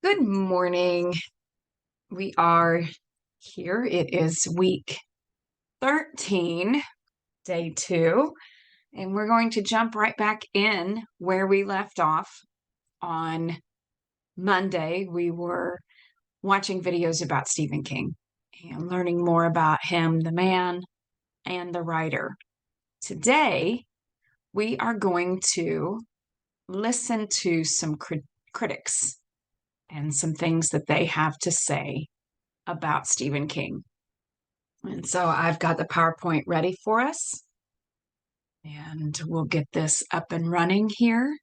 Good morning. We are here. It is week 13, day 2, and we're going to jump right back in where we left off on Monday. We were watching videos about Stephen King and learning more about him, the man and the writer. Today, we are going to listen to some critics and some things that they have to say about Stephen King. And so I've got the PowerPoint ready for us, and we'll get this up and running here.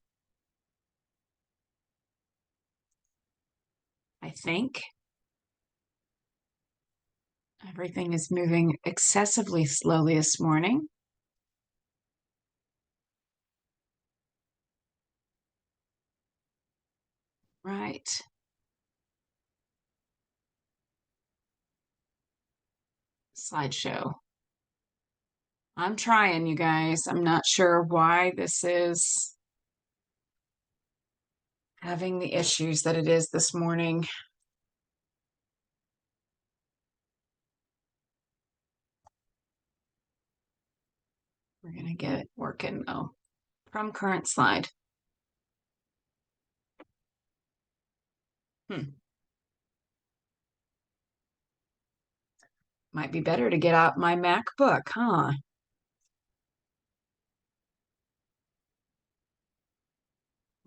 I think everything is moving excessively slowly this morning. Right. Slideshow. I'm trying, you guys. I'm not sure why this is having the issues that it is this morning. We're going to get it working. Oh, from current slide. Might be better to get out my MacBook, huh?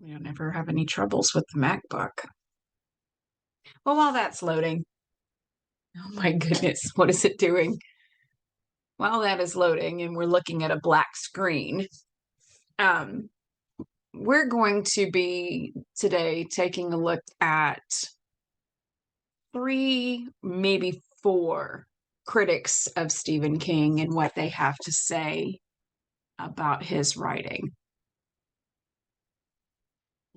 We don't ever have any troubles with the MacBook. Well, while that's loading, oh my goodness, what is it doing? While that is loading and we're looking at a black screen, we're going to be today taking a look at 3, maybe 4 critics of Stephen King and what they have to say about his writing.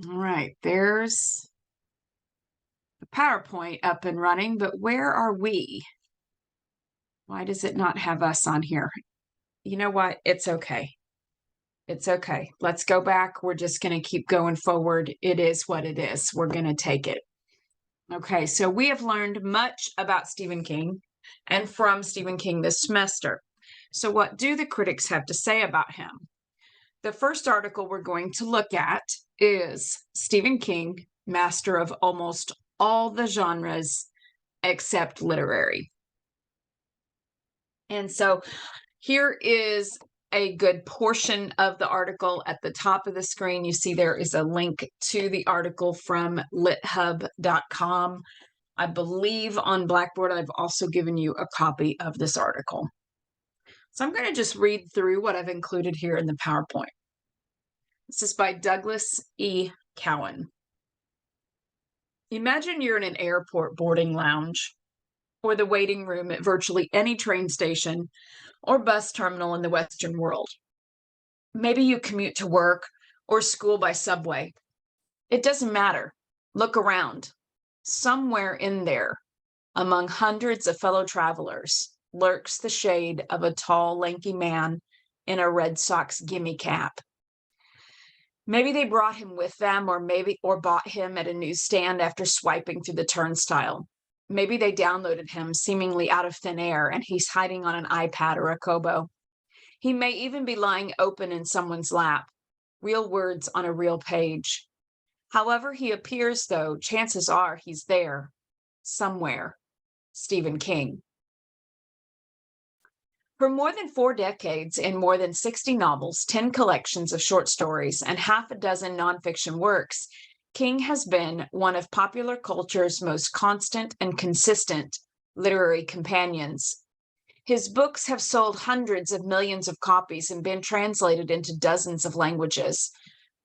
All right, there's the PowerPoint up and running, but where are we? Why does it not have us on here? You know what? It's okay. It's okay. Let's go back. We're just going to keep going forward. It is what it is. We're going to take it. Okay, so we have learned much about Stephen King and from Stephen King this semester. So what do the critics have to say about him? The first article we're going to look at is Stephen King, master of almost all the genres except literary. And so here is a good portion of the article. At the top of the screen, you see there is a link to the article from lithub.com. I believe on Blackboard, I've also given you a copy of this article. So I'm going to just read through what I've included here in the PowerPoint. This is by Douglas E. Cowan. Imagine you're in an airport boarding lounge or the waiting room at virtually any train station or bus terminal in the Western world. Maybe you commute to work or school by subway. It doesn't matter. Look around. Somewhere in there, among hundreds of fellow travelers, lurks the shade of a tall, lanky man in a Red Sox gimme cap. Maybe they brought him with them, or bought him at a newsstand after swiping through the turnstile. Maybe they downloaded him seemingly out of thin air and he's hiding on an iPad or a Kobo. He may even be lying open in someone's lap, real words on a real page. However he appears, though, chances are he's there, somewhere. Stephen King. For more than 4 decades, in more than 60 novels, 10 collections of short stories, and half a dozen nonfiction works, King has been one of popular culture's most constant and consistent literary companions. His books have sold hundreds of millions of copies and been translated into dozens of languages.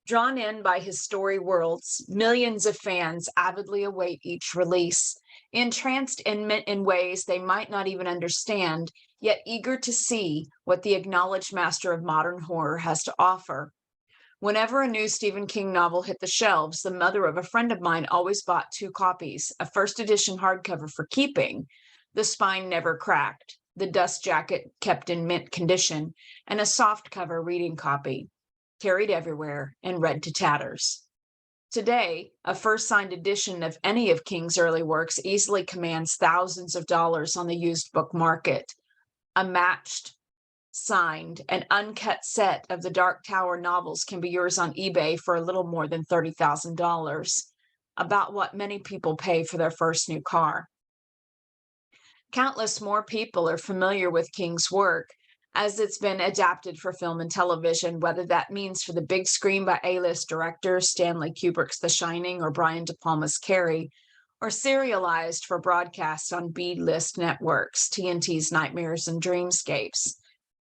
Drawn in by his story worlds, millions of fans avidly await each release, entranced in ways they might not even understand, yet eager to see what the acknowledged master of modern horror has to offer. Whenever a new Stephen King novel hit the shelves, the mother of a friend of mine always bought 2 copies, a first edition hardcover for keeping, the spine never cracked, the dust jacket kept in mint condition, and a softcover reading copy, carried everywhere and read to tatters. Today, a first signed edition of any of King's early works easily commands thousands of dollars on the used book market. A matched, signed, and uncut set of the Dark Tower novels can be yours on eBay for a little more than $30,000, about what many people pay for their first new car. Countless more people are familiar with King's work as it's been adapted for film and television, whether that means for the big screen by A-list directors Stanley Kubrick's The Shining or Brian De Palma's Carrie, or serialized for broadcast on B-list networks, TNT's Nightmares and Dreamscapes.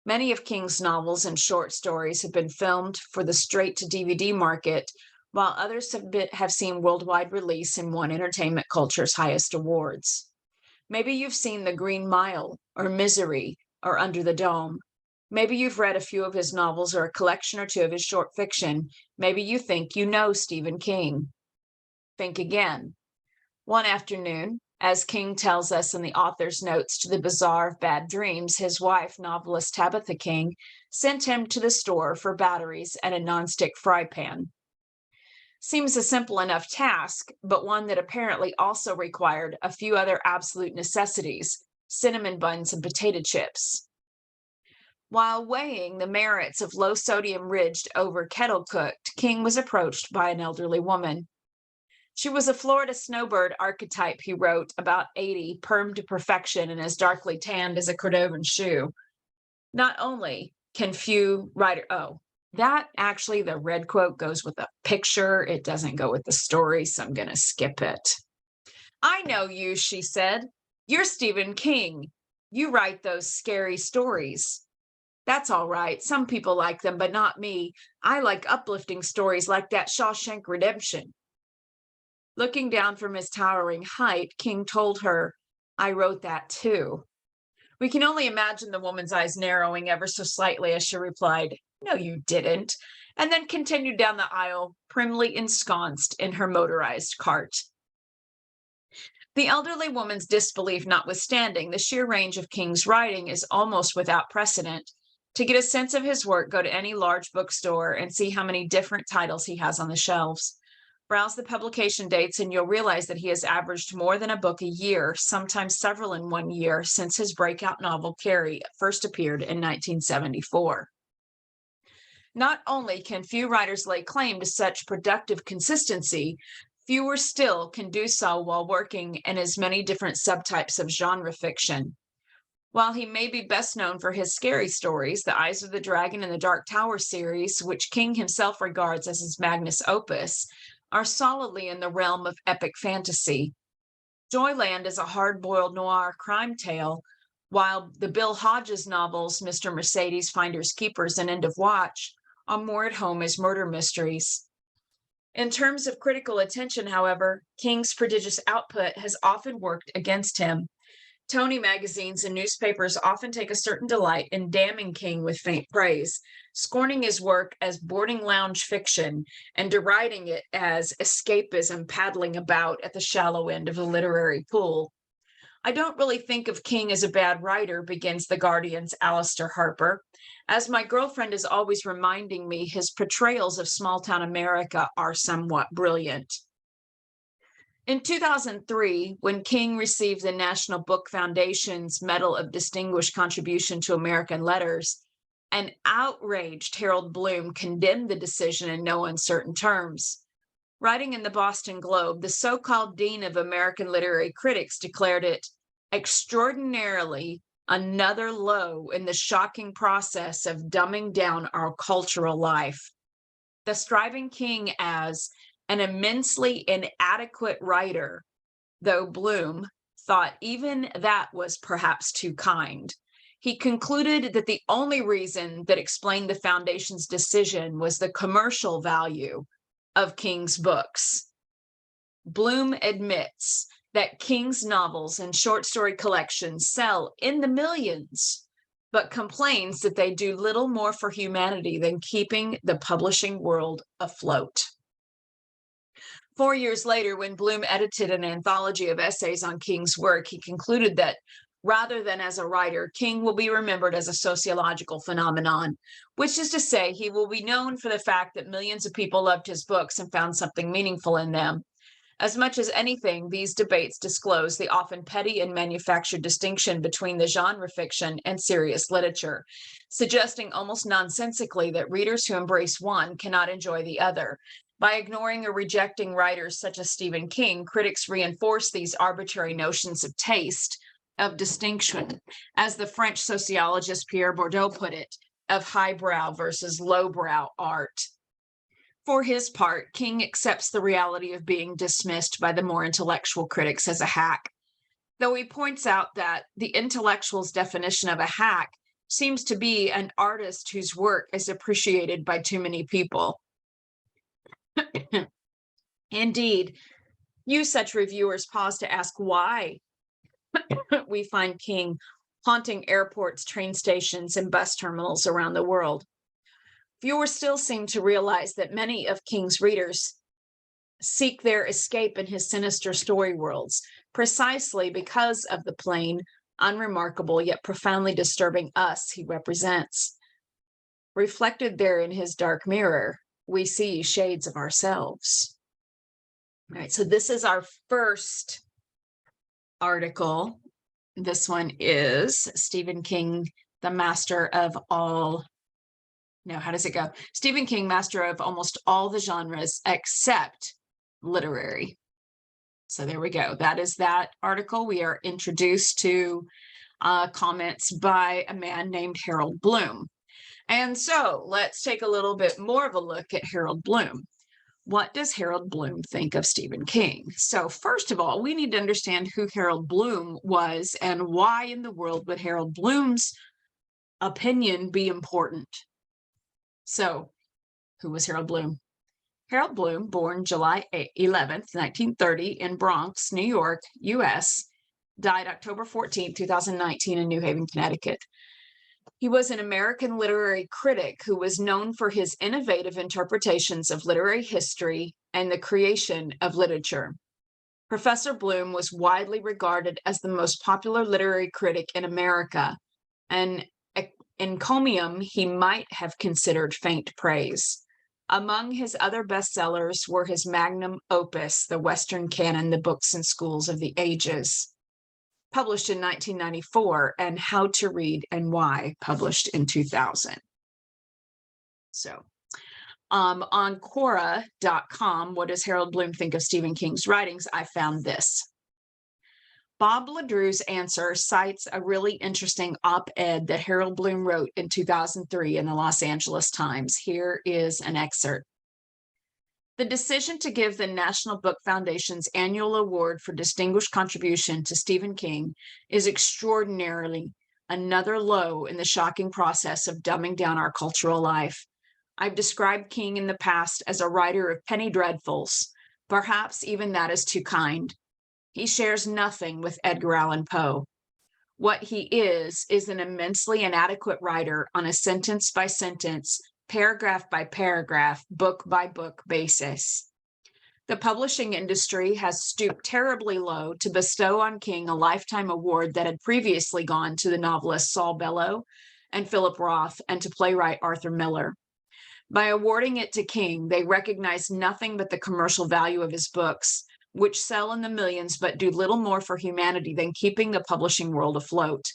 Many of King's novels and short stories have been filmed for the straight-to-DVD market, while others have seen worldwide release and won entertainment culture's highest awards. Maybe you've seen The Green Mile, or Misery, or Under the Dome. Maybe you've read a few of his novels or a collection or two of his short fiction. Maybe you think you know Stephen King. Think again. One afternoon, as King tells us in the author's notes to The Bazaar of Bad Dreams, his wife, novelist Tabitha King, sent him to the store for batteries and a nonstick fry pan. Seems a simple enough task, but one that apparently also required a few other absolute necessities: cinnamon buns and potato chips. While weighing the merits of low-sodium ridged over kettle-cooked, King was approached by an elderly woman. She was a Florida snowbird archetype, he wrote, about 80, permed to perfection and as darkly tanned as a Cordovan shoe. Not only can few writers... Oh, that actually, the red quote goes with a picture. It doesn't go with the story, so I'm going to skip it. "I know you," she said. "You're Stephen King. You write those scary stories." "That's all right. Some people like them, but not me. I like uplifting stories like that Shawshank Redemption." Looking down from his towering height, King told her, "I wrote that too." We can only imagine the woman's eyes narrowing ever so slightly as she replied, "No, you didn't," and then continued down the aisle, primly ensconced in her motorized cart. The elderly woman's disbelief notwithstanding, the sheer range of King's writing is almost without precedent. To get a sense of his work, go to any large bookstore and see how many different titles he has on the shelves. Browse the publication dates and you'll realize that he has averaged more than a book a year, sometimes several in one year, since his breakout novel Carrie first appeared in 1974. Not only can few writers lay claim to such productive consistency, fewer still can do so while working in as many different subtypes of genre fiction. While he may be best known for his scary stories, The Eyes of the Dragon and the Dark Tower series, which King himself regards as his magnus opus, are solidly in the realm of epic fantasy. Joyland is a hard-boiled noir crime tale, while the Bill Hodges novels, Mr. Mercedes, Finders Keepers, and End of Watch, are more at home as murder mysteries. In terms of critical attention, however, King's prodigious output has often worked against him. Tony magazines and newspapers often take a certain delight in damning King with faint praise, scorning his work as boarding lounge fiction and deriding it as escapism paddling about at the shallow end of the literary pool. "I don't really think of King as a bad writer," begins The Guardian's Alistair Harper. "As my girlfriend is always reminding me, his portrayals of small-town America are somewhat brilliant." In 2003, when King received the National Book Foundation's Medal of Distinguished Contribution to American Letters, an outraged Harold Bloom condemned the decision in no uncertain terms. Writing in the Boston Globe, the so-called Dean of American Literary Critics declared it extraordinarily another low in the shocking process of dumbing down our cultural life, describing King as an immensely inadequate writer, though Bloom thought even that was perhaps too kind. He concluded that the only reason that explained the Foundation's decision was the commercial value of King's books. Bloom admits that King's novels and short story collections sell in the millions, but complains that they do little more for humanity than keeping the publishing world afloat. 4 years later, when Bloom edited an anthology of essays on King's work, he concluded that Rather than as a writer, King will be remembered as a sociological phenomenon, which is to say he will be known for the fact that millions of people loved his books and found something meaningful in them. As much as anything, these debates disclose the often petty and manufactured distinction between the genre fiction and serious literature, suggesting almost nonsensically that readers who embrace one cannot enjoy the other. By ignoring or rejecting writers such as Stephen King, critics reinforce these arbitrary notions of taste, of distinction, as the French sociologist Pierre Bourdieu put it, of highbrow versus lowbrow art. For his part, King accepts the reality of being dismissed by the more intellectual critics as a hack, though he points out that the intellectual's definition of a hack seems to be an artist whose work is appreciated by too many people. Indeed, few such reviewers pause to ask why we find King haunting airports, train stations, and bus terminals around the world. Viewers still seem to realize that many of King's readers seek their escape in his sinister story worlds, precisely because of the plain, unremarkable, yet profoundly disturbing us he represents. Reflected there in his dark mirror, we see shades of ourselves. All right, so this is our first article. This one is Stephen King, the master of all. No, how does it go? Stephen King, master of almost all the genres except literary. So there we go. That is that article. We are introduced to comments by a man named Harold Bloom. And so let's take a little bit more of a look at Harold Bloom. What does Harold Bloom think of Stephen King? So first of all, we need to understand who Harold Bloom was and why in the world would Harold Bloom's opinion be important. So who was Harold Bloom? Harold Bloom, born July 11th, 1930 in Bronx, New York, U.S., died October 14, 2019 in New Haven, Connecticut. He was an American literary critic who was known for his innovative interpretations of literary history and the creation of literature. Professor Bloom was widely regarded as the most popular literary critic in America, and encomium he might have considered faint praise. Among his other bestsellers were his magnum opus, The Western Canon, The Books and Schools of the Ages, published in 1994, and How to Read and Why, published in 2000. So, on Quora.com, what does Harold Bloom think of Stephen King's writings? I found this. Bob LeDrew's answer cites a really interesting op-ed that Harold Bloom wrote in 2003 in the Los Angeles Times. Here is an excerpt. The decision to give the National Book Foundation's annual award for distinguished contribution to Stephen King is extraordinarily another low in the shocking process of dumbing down our cultural life. I've described King in the past as a writer of penny dreadfuls. Perhaps even that is too kind. He shares nothing with Edgar Allan Poe. What he is an immensely inadequate writer on a sentence-by-sentence, paragraph-by-paragraph, book-by-book basis. The publishing industry has stooped terribly low to bestow on King a lifetime award that had previously gone to the novelists Saul Bellow and Philip Roth and to playwright Arthur Miller. By awarding it to King, they recognize nothing but the commercial value of his books, which sell in the millions but do little more for humanity than keeping the publishing world afloat.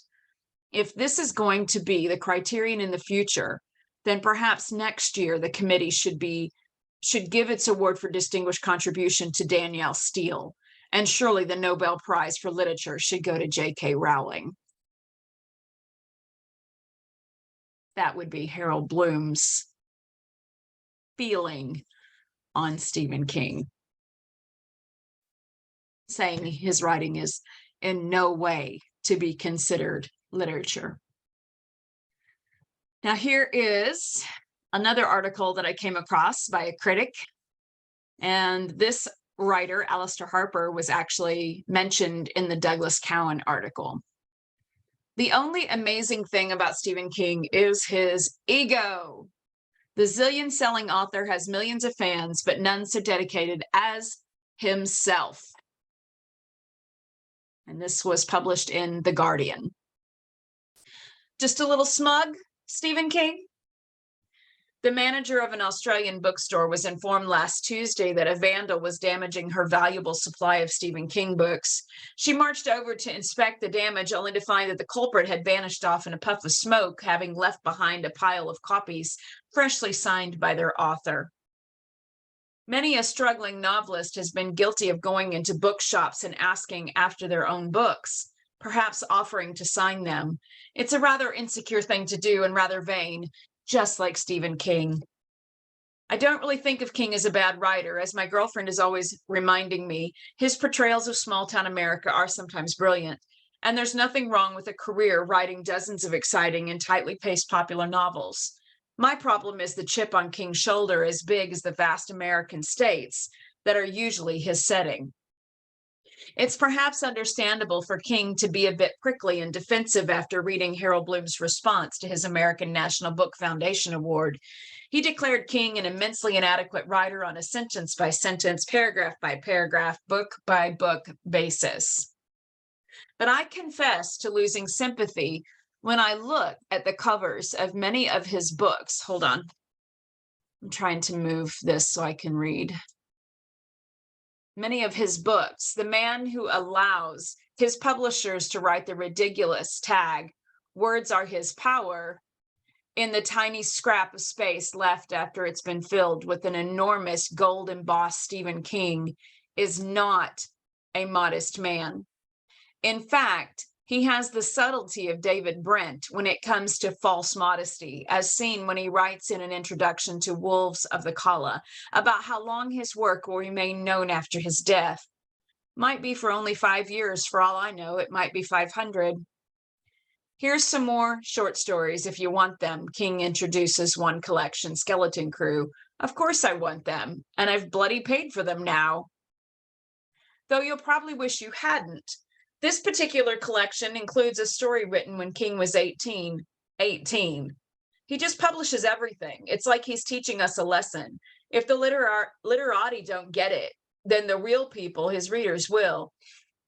If this is going to be the criterion in the future, then perhaps next year the committee should give its award for distinguished contribution to Danielle Steele, and surely the Nobel Prize for Literature should go to J.K. Rowling. That would be Harold Bloom's feeling on Stephen King, saying his writing is in no way to be considered literature. Now, here is another article that I came across by a critic. And this writer, Alistair Harper, was actually mentioned in the Douglas Cowan article. The only amazing thing about Stephen King is his ego. The zillion-selling author has millions of fans, but none so dedicated as himself. And this was published in The Guardian. Just a little smug, Stephen King? The manager of an Australian bookstore was informed last Tuesday that a vandal was damaging her valuable supply of Stephen King books. She marched over to inspect the damage, only to find that the culprit had vanished off in a puff of smoke, having left behind a pile of copies freshly signed by their author. Many a struggling novelist has been guilty of going into bookshops and asking after their own books, perhaps offering to sign them. It's a rather insecure thing to do and rather vain, just like Stephen King. I don't really think of King as a bad writer. As my girlfriend is always reminding me, his portrayals of small-town America are sometimes brilliant. And there's nothing wrong with a career writing dozens of exciting and tightly paced popular novels. My problem is the chip on King's shoulder as big as the vast American states that are usually his setting. It's perhaps understandable for King to be a bit prickly and defensive after reading Harold Bloom's response to his American National Book Foundation Award. He declared King an immensely inadequate writer on a sentence-by-sentence, paragraph-by-paragraph, book-by-book basis. But I confess to losing sympathy when I look at the covers of many of his books. Hold on. I'm trying to move this so I can read. Many of his books, the man who allows his publishers to write the ridiculous tag, "Words are his power," in the tiny scrap of space left after it's been filled with an enormous gold-embossed Stephen King, is not a modest man. In fact, he has the subtlety of David Brent when it comes to false modesty, as seen when he writes in an introduction to Wolves of the Kala about how long his work will remain known after his death. Might be for only 5 years, for all I know. It might be 500. Here's some more short stories if you want them. King introduces one collection, Skeleton Crew. Of course I want them, and I've bloody paid for them now. Though you'll probably wish you hadn't. This particular collection includes a story written when King was 18. He just publishes everything. It's like he's teaching us a lesson. If the literati don't get it, then the real people, his readers, will.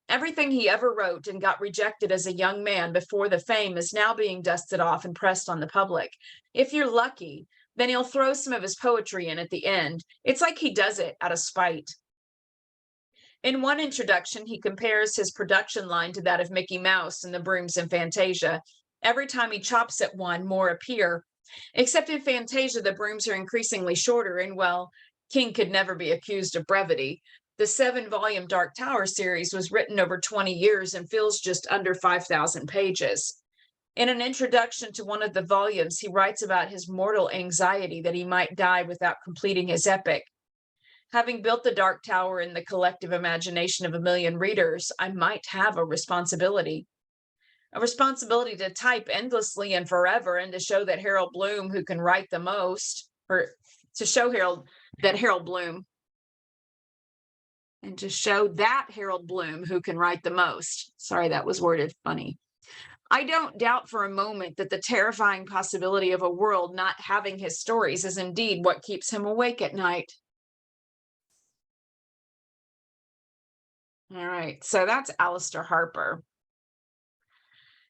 Everything he ever wrote and got rejected as a young man before the fame is now being dusted off and pressed on the public. If you're lucky, then he'll throw some of his poetry in at the end. It's like he does it out of spite. In one introduction, he compares his production line to that of Mickey Mouse and the brooms in Fantasia. Every time he chops at one, more appear. Except in Fantasia, the brooms are increasingly shorter, and, well, King could never be accused of brevity. The 7-volume Dark Tower series was written over 20 years and fills just under 5,000 pages. In an introduction to one of the volumes, he writes about his mortal anxiety that he might die without completing his epic. Having built the Dark Tower in the collective imagination of a million readers, I might have a responsibility. A responsibility to type endlessly and forever, and to show that Harold Bloom, who can write the most, or to show Harold Bloom, who can write the most. Sorry, that was worded funny. I don't doubt for a moment that the terrifying possibility of a world not having his stories is indeed what keeps him awake at night. All right, so that's Alistair Harper.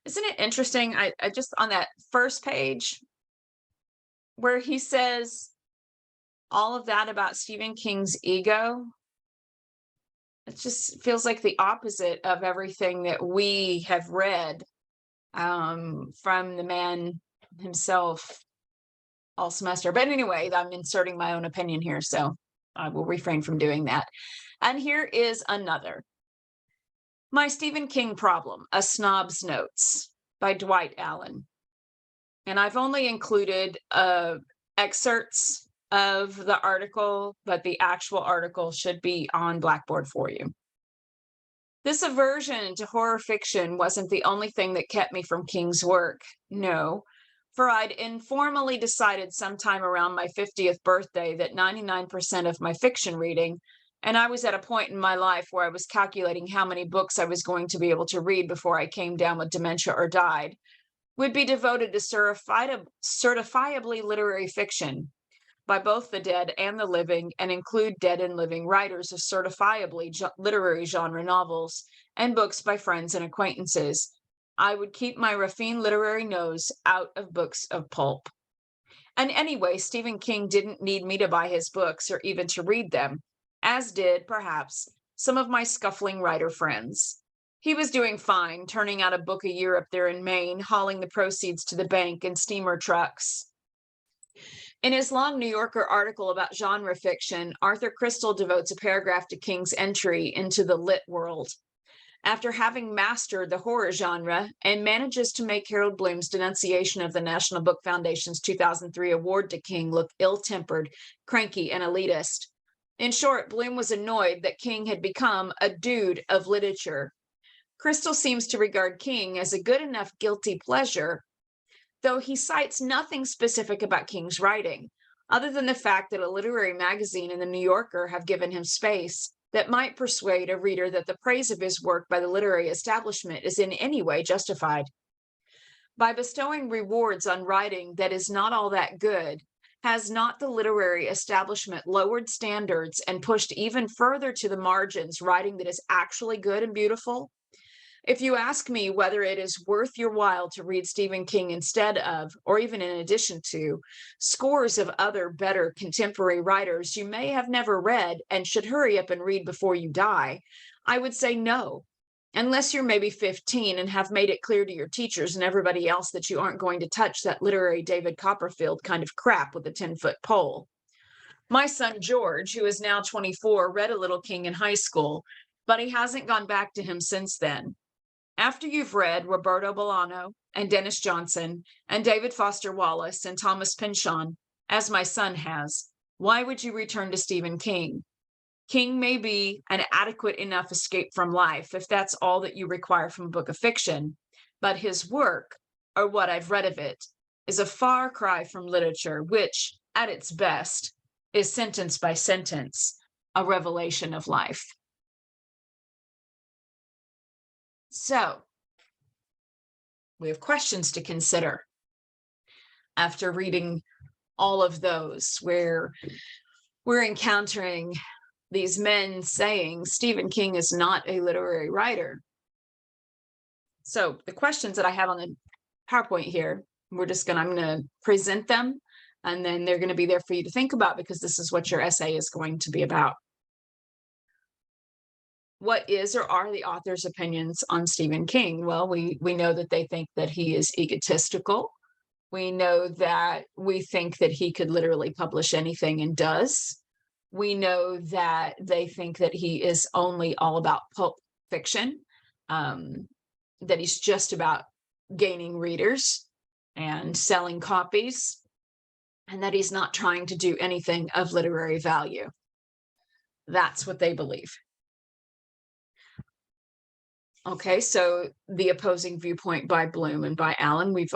Isn't it interesting? I just, on that first page where he says all of that about Stephen King's ego, it just feels like the opposite of everything that we have read from the man himself all semester. But anyway, I'm inserting my own opinion here, so I will refrain from doing that. And here is another. My Stephen King Problem, A Snob's Notes by Dwight Allen. And I've only included excerpts of the article, but the actual article should be on Blackboard for you. This aversion to horror fiction wasn't the only thing that kept me from King's work. No, for I'd informally decided sometime around my 50th birthday that 99% of my fiction reading, and I was at a point in my life where I was calculating how many books I was going to be able to read before I came down with dementia or died, would be devoted to certifiably literary fiction. by both the dead and the living, and include dead and living writers of certifiably literary genre novels and books by friends and acquaintances. I would keep my raffined literary nose out of books of pulp. And anyway, Stephen King didn't need me to buy his books or even to read them, as did, perhaps, some of my scuffling writer friends. He was doing fine, turning out a book a year up there in Maine, hauling the proceeds to the bank in steamer trucks. In his long New Yorker article about genre fiction, Arthur Crystal devotes a paragraph to King's entry into the lit world. After having mastered the horror genre, and manages to make Harold Bloom's denunciation of the National Book Foundation's 2003 award to King look ill-tempered, cranky, and elitist. In short, Bloom was annoyed that King had become a dude of literature. Crystal seems to regard King as a good enough guilty pleasure, though he cites nothing specific about King's writing, other than the fact that a literary magazine and the New Yorker have given him space that might persuade a reader that the praise of his work by the literary establishment is in any way justified. By bestowing rewards on writing that is not all that good, has not the literary establishment lowered standards and pushed even further to the margins writing that is actually good and beautiful? If you ask me whether it is worth your while to read Stephen King instead of, or even in addition to, scores of other better contemporary writers you may have never read and should hurry up and read before you die, I would say no, unless you're maybe 15 and have made it clear to your teachers and everybody else that you aren't going to touch that literary David Copperfield kind of crap with a 10-foot pole. My son George, who is now 24, read a little King in high school, but he hasn't gone back to him since then. After you've read Roberto Bolaño and Dennis Johnson and David Foster Wallace and Thomas Pynchon, as my son has, why would you return to Stephen King? King may be an adequate enough escape from life if that's all that you require from a book of fiction, but his work, or what I've read of it, is a far cry from literature, which, at its best, is sentence by sentence, a revelation of life. So, we have questions to consider after reading all of those where we're encountering these men saying Stephen King is not a literary writer. So the questions that I have on the PowerPoint here, I'm gonna present them, and then they're gonna be there for you to think about because this is what your essay is going to be about. What is or are the author's opinions on Stephen King? Well, we know that they think that he is egotistical. We know that we think that he could literally publish anything and does. We know that they think that he is only all about pulp fiction, that he's just about gaining readers and selling copies, and that he's not trying to do anything of literary value. That's what they believe. Okay, so the opposing viewpoint by Bloom and by Allen, we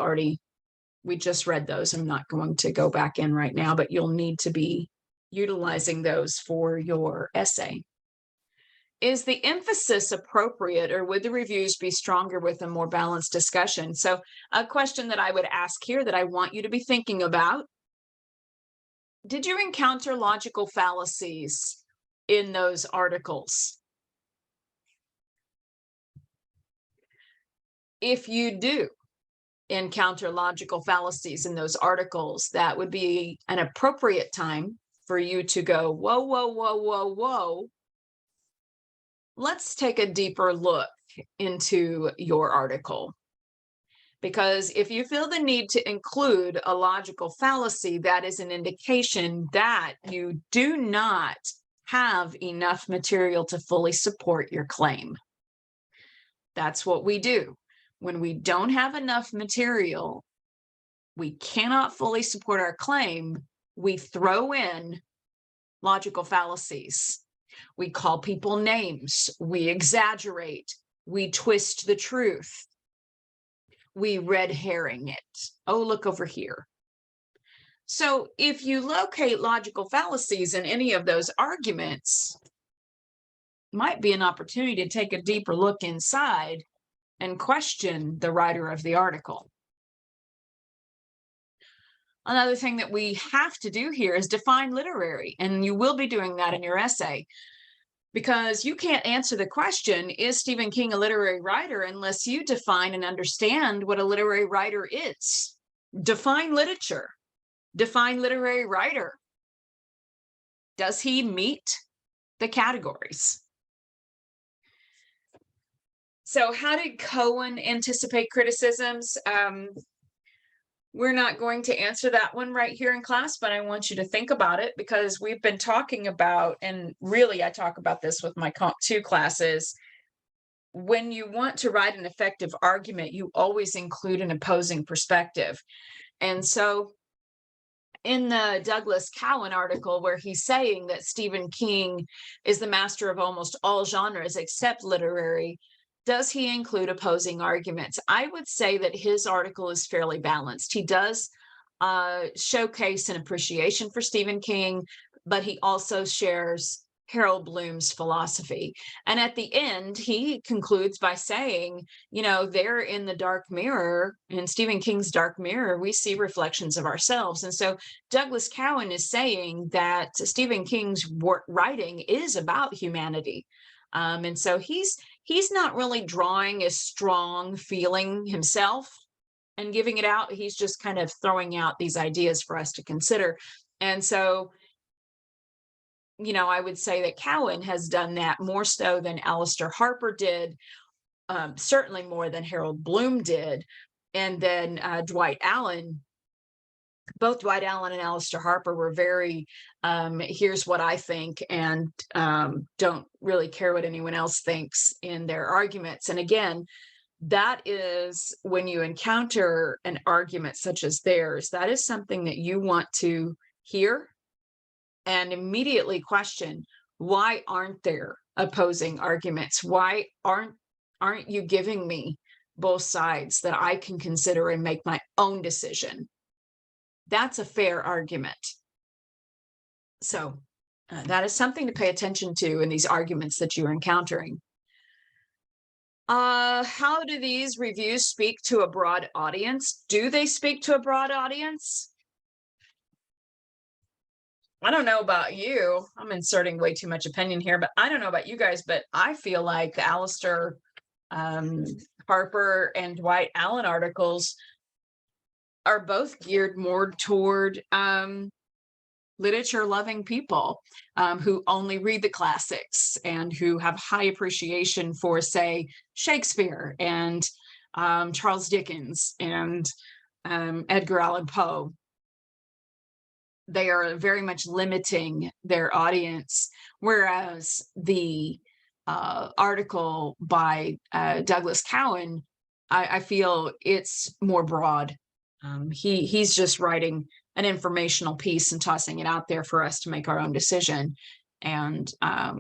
just read those. I'm not going to go back in right now, but you'll need to be utilizing those for your essay. Is the emphasis appropriate, or would the reviews be stronger with a more balanced discussion? So a question that I would ask here that I want you to be thinking about: did you encounter logical fallacies in those articles? If you do encounter logical fallacies in those articles, that would be an appropriate time for you to go, whoa, whoa, whoa, whoa, whoa. Let's take a deeper look into your article. Because if you feel the need to include a logical fallacy, that is an indication that you do not have enough material to fully support your claim. That's what we do. When we don't have enough material, we cannot fully support our claim, we throw in logical fallacies. We call people names, we exaggerate, we twist the truth, we red herring it. Oh, look over here. So if you locate logical fallacies in any of those arguments, might be an opportunity to take a deeper look inside and question the writer of the article. Another thing that we have to do here is define literary, and you will be doing that in your essay, because you can't answer the question, is Stephen King a literary writer, unless you define and understand what a literary writer is. Define literature, define literary writer. Does he meet the categories? So how did Cohen anticipate criticisms? We're not going to answer that one right here in class, but I want you to think about it, because we've been talking about, and really I talk about this with my Comp 2 classes, when you want to write an effective argument, you always include an opposing perspective. And so in the Douglas Cowan article, where he's saying that Stephen King is the master of almost all genres except literary, does he include opposing arguments? I would say that his article is fairly balanced. He does showcase an appreciation for Stephen King, but he also shares Harold Bloom's philosophy. And at the end, he concludes by saying, you know, there in the dark mirror, in Stephen King's dark mirror, we see reflections of ourselves. And so Douglas Cowan is saying that Stephen King's writing is about humanity. And so he's not really drawing a strong feeling himself and giving it out. He's just kind of throwing out these ideas for us to consider. And so, you know, I would say that Cowan has done that more so than Alistair Harper did, certainly more than Harold Bloom did. And then Dwight Allen, both Dwight Allen and Alistair Harper were very, here's what I think, and don't really care what anyone else thinks in their arguments. And again, that is when you encounter an argument such as theirs, that is something that you want to hear and immediately question, why aren't there opposing arguments? Why aren't you giving me both sides that I can consider and make my own decision? That's a fair argument. So that is something to pay attention to in these arguments that you're encountering. How do these reviews speak to a broad audience? Do they speak to a broad audience? I don't know about you. I'm inserting way too much opinion here, but I don't know about you guys, but I feel like the Alistair Harper and Dwight Allen articles are both geared more toward literature loving people who only read the classics and who have high appreciation for, say, Shakespeare and Charles Dickens and Edgar Allan Poe. They are very much limiting their audience, whereas the article by Douglas Cowan, I feel it's more broad. He's just writing an informational piece and tossing it out there for us to make our own decision. And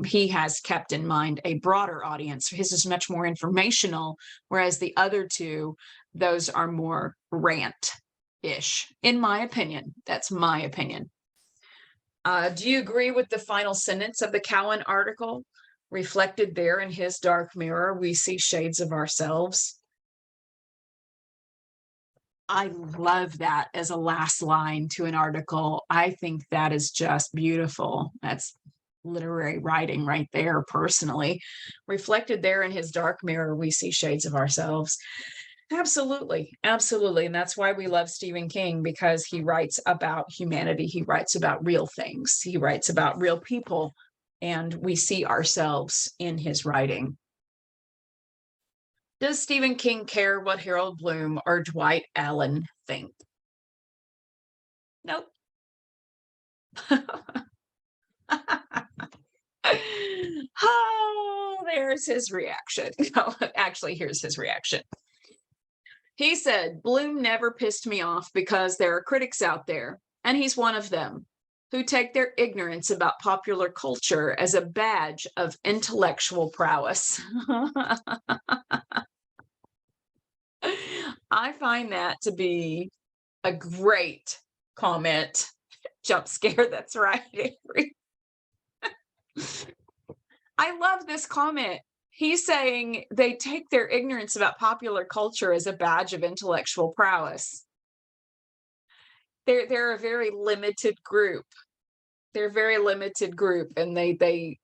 he has kept in mind a broader audience. His is much more informational, whereas the other two, those are more rant-ish, in my opinion. That's my opinion. Do you agree with the final sentence of the Cowan article? Reflected there in his dark mirror, we see shades of ourselves. I love that as a last line to an article. I think that is just beautiful. That's literary writing right there, personally. Reflected there in his dark mirror, we see shades of ourselves. Absolutely, absolutely. And that's why we love Stephen King, because he writes about humanity. He writes about real things. He writes about real people, and we see ourselves in his writing. Does Stephen King care what Harold Bloom or Dwight Allen think? Nope. Oh, there's his reaction. No, actually, here's his reaction. He said, Bloom never pissed me off because there are critics out there, and he's one of them, who take their ignorance about popular culture as a badge of intellectual prowess. I find that to be a great comment. Jump scare, that's right, Avery. I love this comment. He's saying they take their ignorance about popular culture as a badge of intellectual prowess. they're a very limited group. They're a very limited group, and they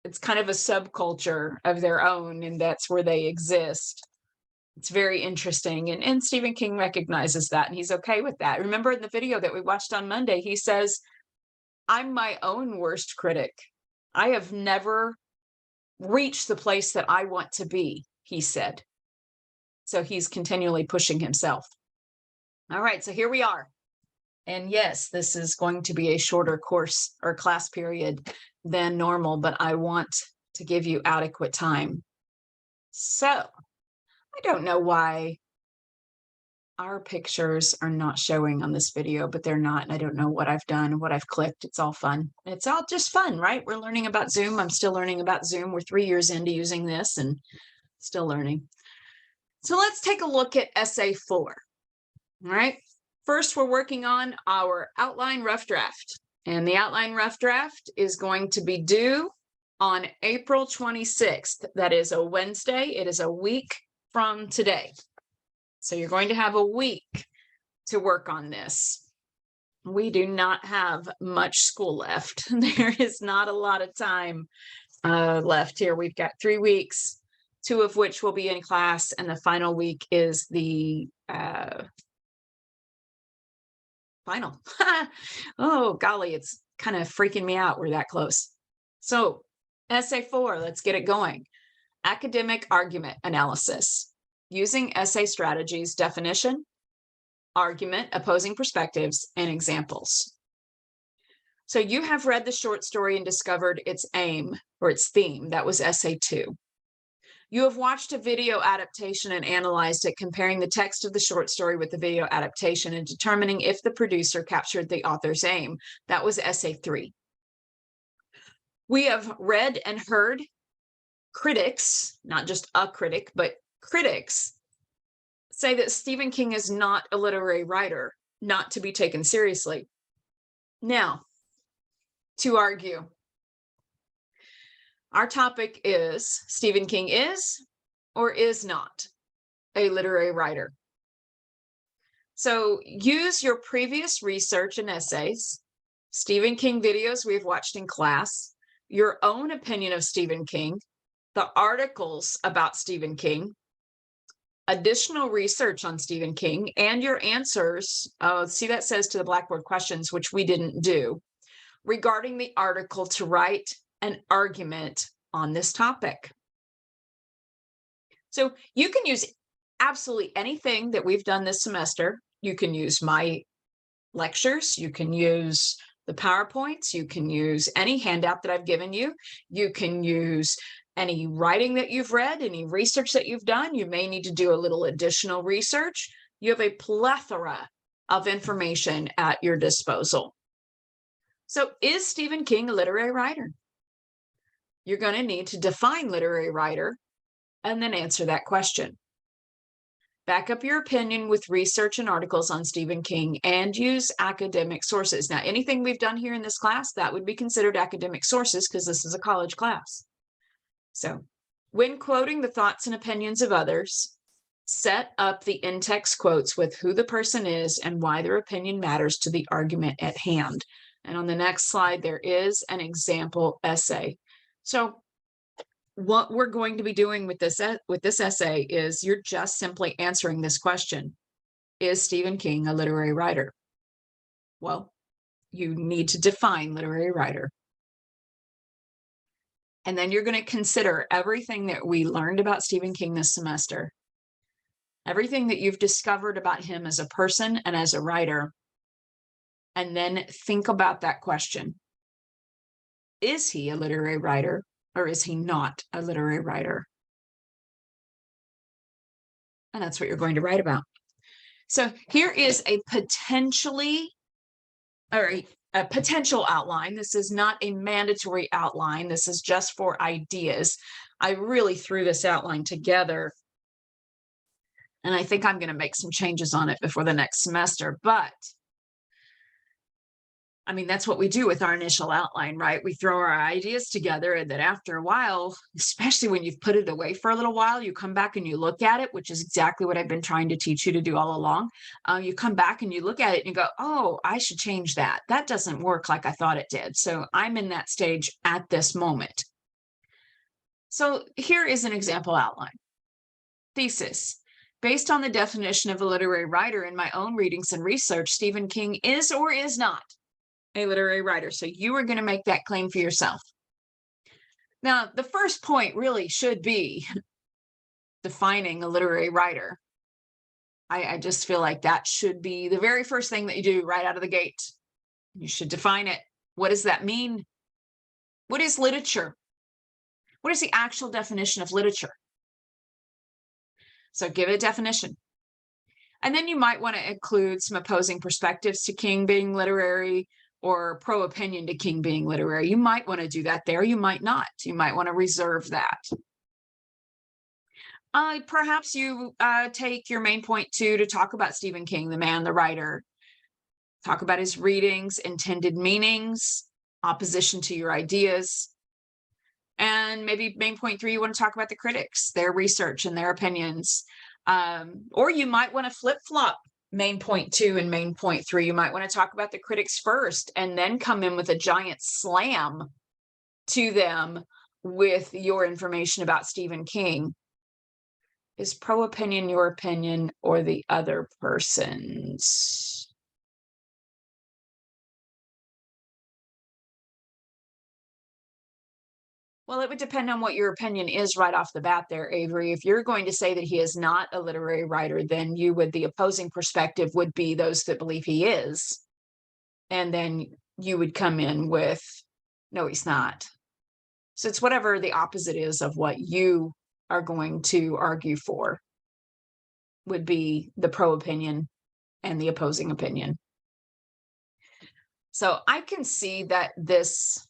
it's kind of a subculture of their own, and that's where they exist. It's very interesting, and Stephen King recognizes that, and he's okay with that. Remember in the video that we watched on Monday, he says, I'm my own worst critic. I have never reached the place that I want to be, he said. So he's continually pushing himself. All right, so here we are. And yes, this is going to be a shorter course or class period than normal, but I want to give you adequate time. So I don't know why our pictures are not showing on this video, but they're not. And I don't know what I've done, what I've clicked. It's all fun. It's all just fun, right? We're learning about Zoom. I'm still learning about Zoom. We're 3 years into using this and still learning. So let's take a look at essay 4. All right. First, we're working on our outline rough draft. And the outline rough draft is going to be due on April 26th. That is a Wednesday. It is a week from today. So you're going to have a week to work on this. We do not have much school left. There is not a lot of time left here. We've got 3 weeks, 2 of which will be in class, and the final week is the final. Oh, golly, it's kind of freaking me out. We're that close. So essay 4, let's get it going. Academic argument analysis. Using essay strategies, definition, argument, opposing perspectives, and examples. So you have read the short story and discovered its aim or its theme. That was essay 2. You have watched a video adaptation and analyzed it, comparing the text of the short story with the video adaptation and determining if the producer captured the author's aim. That was essay 3. We have read and heard critics, not just a critic, but critics, say that Stephen King is not a literary writer, not to be taken seriously. Now, to argue. Our topic is Stephen King is or is not a literary writer. So use your previous research and essays, Stephen King videos we've watched in class, your own opinion of Stephen King, the articles about Stephen King, additional research on Stephen King, and your answers. See, that says to the Blackboard questions, which we didn't do, regarding the article to write an argument on this topic. So you can use absolutely anything that we've done this semester. You can use my lectures, you can use the PowerPoints, you can use any handout that I've given you, you can use any writing that you've read, any research that you've done. You may need to do a little additional research. You have a plethora of information at your disposal. So is Stephen King a literary writer? You're going to need to define literary writer and then answer that question. Back up your opinion with research and articles on Stephen King and use academic sources. Now, anything we've done here in this class, that would be considered academic sources because this is a college class. So when quoting the thoughts and opinions of others, set up the in-text quotes with who the person is and why their opinion matters to the argument at hand. And on the next slide, there is an example essay. So what we're going to be doing with this essay is you're just simply answering this question. Is Stephen King a literary writer? Well, you need to define literary writer. And then you're going to consider everything that we learned about Stephen King this semester, everything that you've discovered about him as a person and as a writer, and then think about that question. Is he a literary writer or is he not a literary writer? And that's what you're going to write about. So here is a potential outline. This is not a mandatory outline. This is just for ideas. I really threw this outline together, and I think I'm going to make some changes on it before the next semester. But I mean, that's what we do with our initial outline, right? We throw our ideas together, and then after a while, especially when you've put it away for a little while, you come back and you look at it, which is exactly what I've been trying to teach you to do all along. You come back and you look at it and you go, oh, I should change that. That doesn't work like I thought it did. So I'm in that stage at this moment. So here is an example outline. Thesis. Based on the definition of a literary writer in my own readings and research, Stephen King is or is not a literary writer. So you are going to make that claim for yourself. Now, the first point really should be defining a literary writer. I just feel like that should be the very first thing that you do right out of the gate. You should define it. What does that mean? What is literature? What is the actual definition of literature? So give it a definition. And then you might want to include some opposing perspectives to King being literary or pro opinion to King being literary. You might want to do that there. You might not. You might want to reserve that. Perhaps you take your main point to talk about Stephen King, the man, the writer. Talk about his readings, intended meanings, opposition to your ideas. And maybe main point 3, you want to talk about the critics, their research and their opinions. Or you might want to flip-flop main point 2 and main point 3. You might want to talk about the critics first and then come in with a giant slam to them with your information about Stephen King. Is pro opinion your opinion or the other person's? Well, it would depend on what your opinion is right off the bat there, Avery. If you're going to say that he is not a literary writer, then the opposing perspective would be those that believe he is. And then you would come in with, no, he's not. So it's whatever the opposite is of what you are going to argue for would be the pro opinion and the opposing opinion. So I can see that this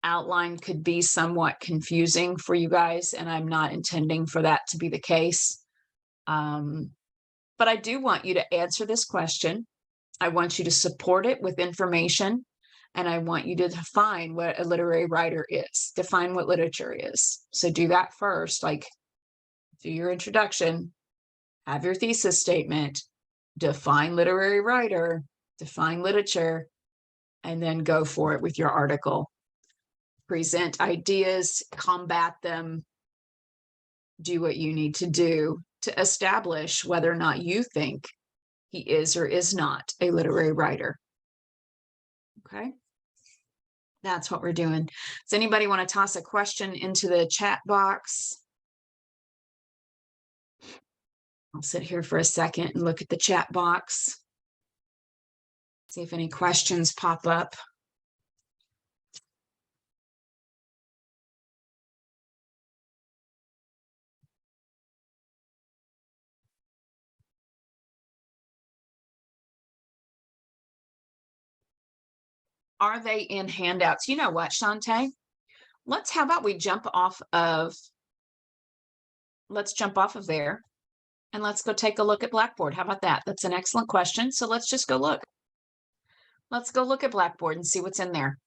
outline could be somewhat confusing for you guys, and I'm not intending for that to be the case. But I do want you to answer this question. I want you to support it with information, and I want you to define what a literary writer is, define what literature is. So do that first, like do your introduction, have your thesis statement, define literary writer, define literature, and then go for it with your article. Present ideas, combat them, do what you need to do to establish whether or not you think he is or is not a literary writer. Okay, that's what we're doing. Does anybody want to toss a question into the chat box? I'll sit here for a second and look at the chat box. See if any questions pop up. Are they in handouts? You know what, Shantae? How about we jump off of, let's jump off of there and let's go take a look at Blackboard. How about that? That's an excellent question. So let's just go look. Let's go look at Blackboard and see what's in there.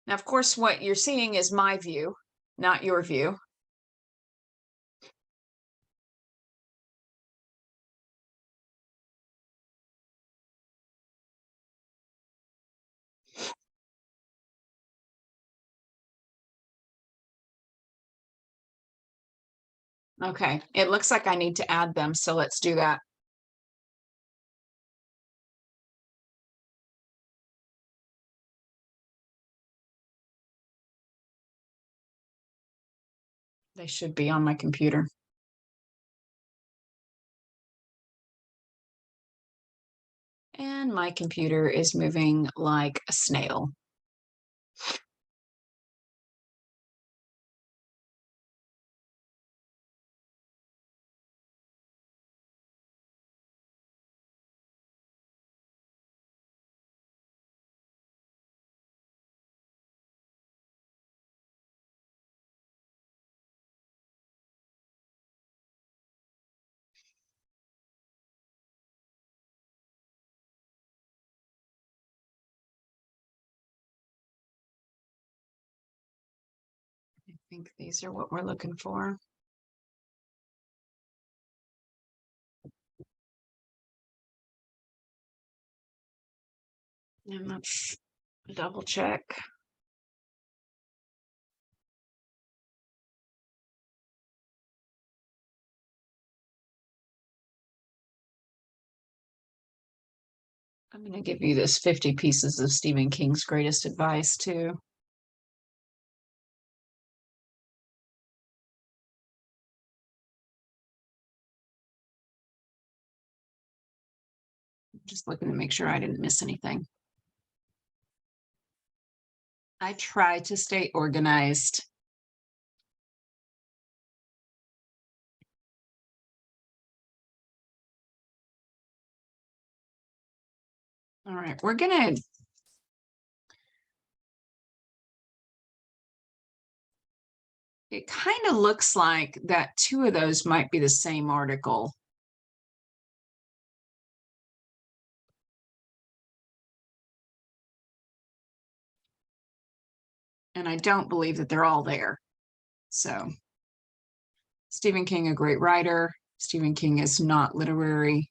Now, of course, what you're seeing is my view, not your view. Okay, it looks like I need to add them, so let's do that. They should be on my computer. And my computer is moving like a snail. think these are what we're looking for. And let's double check. I'm going to give you this 50 pieces of Stephen King's greatest advice too. Just looking to make sure I didn't miss anything. I try to stay organized. All right, we're gonna it kind of looks like that two of those might be the same article. And I don't believe that they're all there. So Stephen King, a great writer. Stephen King is not literary.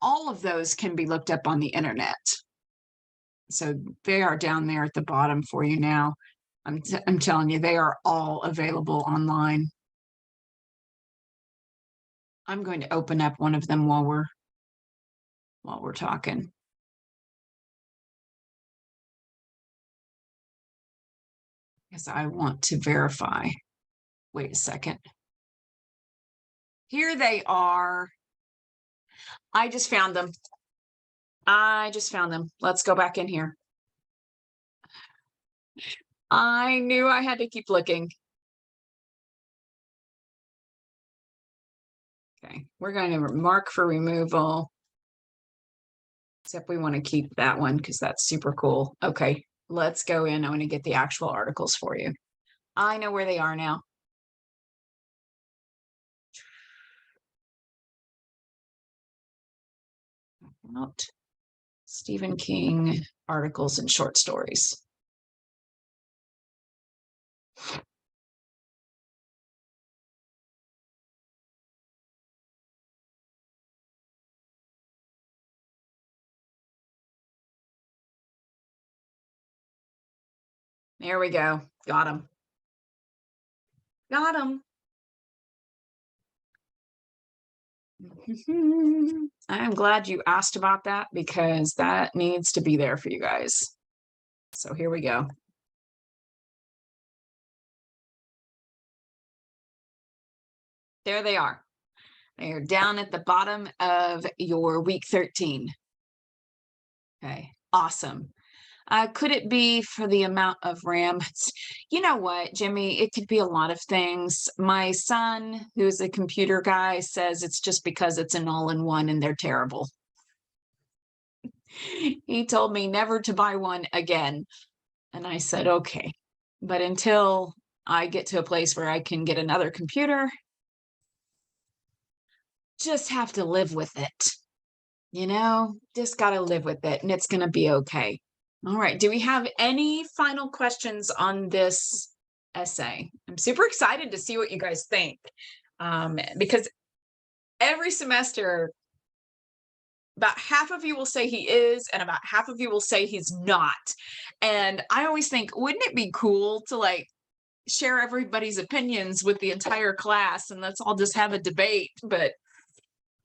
All of those can be looked up on the internet. So they are down there at the bottom for you now. I'm telling you, they are all available online. I'm going to open up one of them while we're talking. Because I want to verify. Wait a second. Here they are. I just found them. Let's go back in here. I knew I had to keep looking. Okay, we're going to mark for removal. Except we want to keep that one because that's super cool. Okay, let's go in. I want to get the actual articles for you. I know where they are now. Out Stephen King articles and short stories. There we go. Got him. Got him. I'm glad you asked about that because that needs to be there for you guys. So here we go. There they are. They're down at the bottom of your week 13. Okay, awesome. Could it be for the amount of RAM? You know what, Jimmy, it could be a lot of things. My son, who's a computer guy, says it's just because it's an all-in-one and they're terrible. He told me never to buy one again. And I said, okay, but until I get to a place where I can get another computer, just have to live with it. You know, just got to live with it and it's going to be okay. All right. Do we have any final questions on this essay? I'm super excited to see what you guys think because every semester, about half of you will say he is, and about half of you will say he's not. And I always think, wouldn't it be cool to like share everybody's opinions with the entire class and let's all just have a debate? But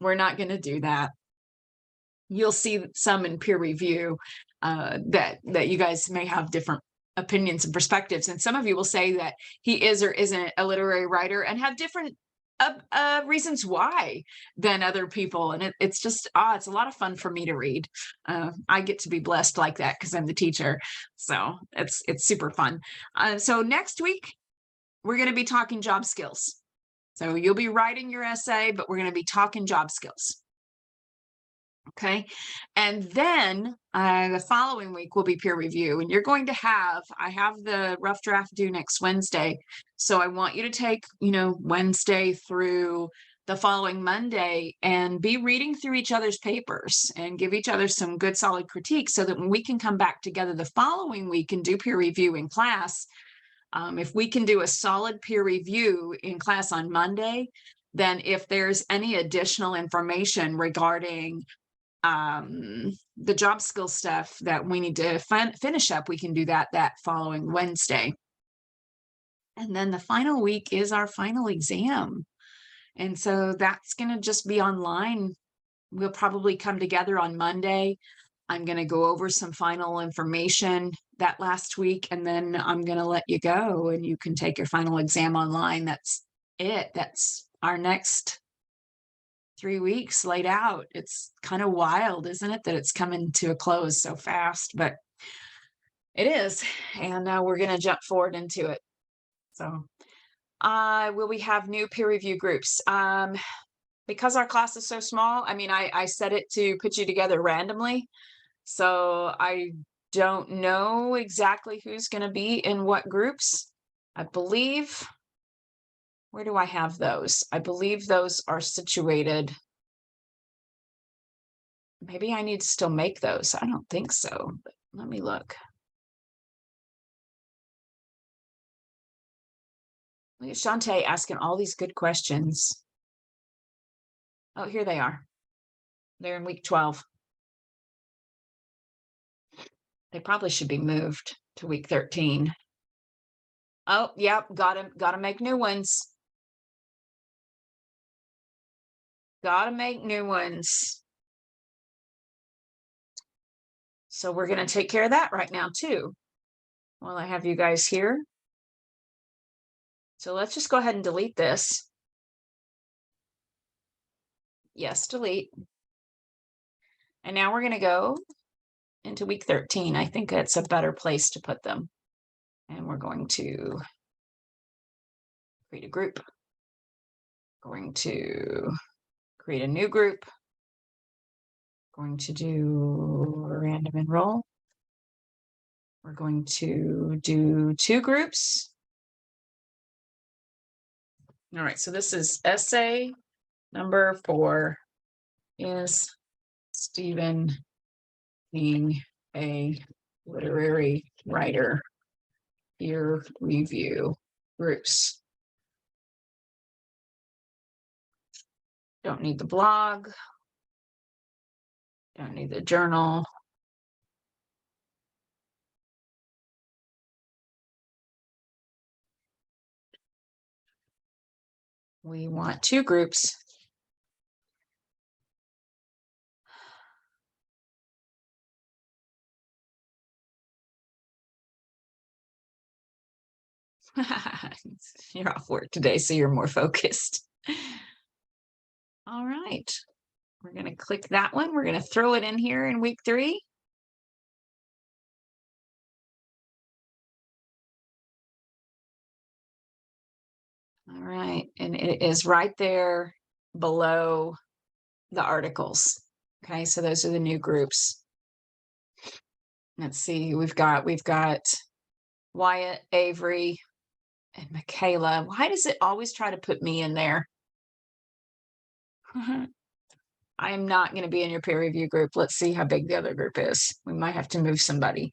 we're not going to do that. You'll see some in peer review that you guys may have different opinions and perspectives. And some of you will say that he is or isn't a literary writer and have different reasons why than other people. And it's just, it's a lot of fun for me to read. I get to be blessed like that because I'm the teacher. So it's super fun. So next week, we're going to be talking job skills. So you'll be writing your essay, but we're going to be talking job skills. Okay. And then the following week will be peer review, and you're going to I have the rough draft due next Wednesday. So I want you to take, Wednesday through the following Monday and be reading through each other's papers and give each other some good solid critique so that when we can come back together the following week and do peer review in class, if we can do a solid peer review in class on Monday, then if there's any additional information regarding the job skill stuff that we need to finish up, we can do that following Wednesday. And then the final week is our final exam. And so that's going to just be online. We'll probably come together on Monday. I'm going to go over some final information that last week, and then I'm going to let you go and you can take your final exam online. That's it. That's our next 3 weeks laid out. It's kind of wild, isn't it, that it's coming to a close so fast, but it is. And we're going to jump forward into it. So will we have new peer review groups? Because our class is so small, I mean, I set it to put you together randomly. So I don't know exactly who's going to be in what groups. I believe, where do I have those? I believe those are situated. Maybe I need to still make those. I don't think so, but let me look. Look at Shantae asking all these good questions. Oh, here they are. They're in week 12. They probably should be moved to week 13. Oh, yep, gotta make new ones. Gotta make new ones. So we're going to take care of that right now too, while I have you guys here. So let's just go ahead and delete this. Yes, delete. And now we're going to go into week 13. I think that's a better place to put them. And we're going to create a group. Going to create a new group. Going to do random enroll. We're going to do 2 groups. All right, so this is essay number 4. Is Stephen being a literary writer? Peer review groups. Don't need the blog. Don't need the journal. We want 2 groups. You're off work today, so you're more focused. All right. We're going to click that one. We're going to throw it in here in week 3. All right. And it is right there below the articles. Okay, so those are the new groups. Let's see, we've got Wyatt, Avery, and Michaela. Why does it always try to put me in there? I am not going to be in your peer review group. Let's see how big the other group is. We might have to move somebody.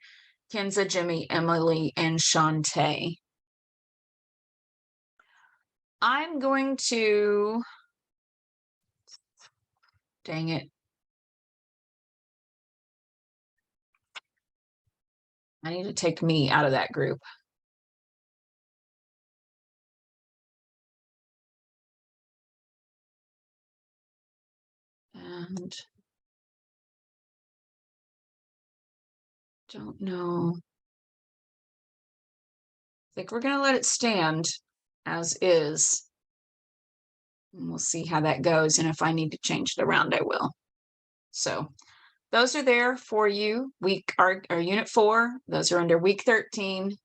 Kenza, Jimmy, Emily, and Shantae. I'm going to, dang it. I need to take me out of that group. And don't know. I think we're going to let it stand as is. And we'll see how that goes. And if I need to change it around, I will. So those are there for you. Our unit 4, those are under week 13.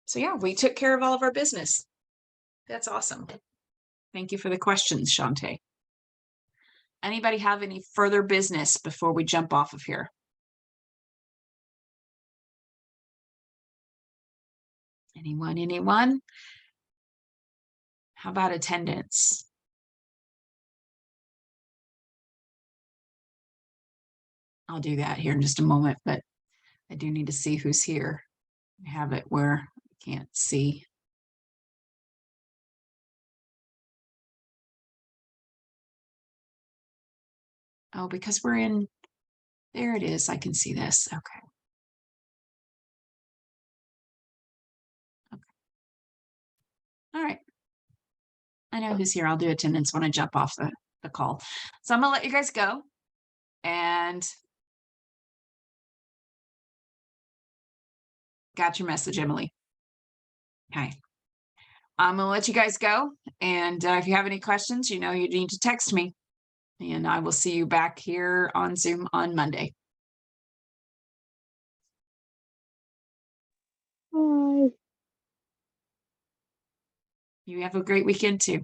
So yeah, we took care of all of our business. That's awesome. Thank you for the questions, Shantae. Anybody have any further business before we jump off of here? Anyone? How about attendance? I'll do that here in just a moment, but I do need to see who's here. I have it where I can't see. Oh, because we're in, there it is. I can see this. Okay. Okay. All right. I know who's here. I'll do attendance when I jump off the call. So I'm gonna let you guys go. And got your message, Emily. Okay. I'm gonna let you guys go. And if you have any questions, you know, you need to text me. And I will see you back here on Zoom on Monday. Bye. You have a great weekend too.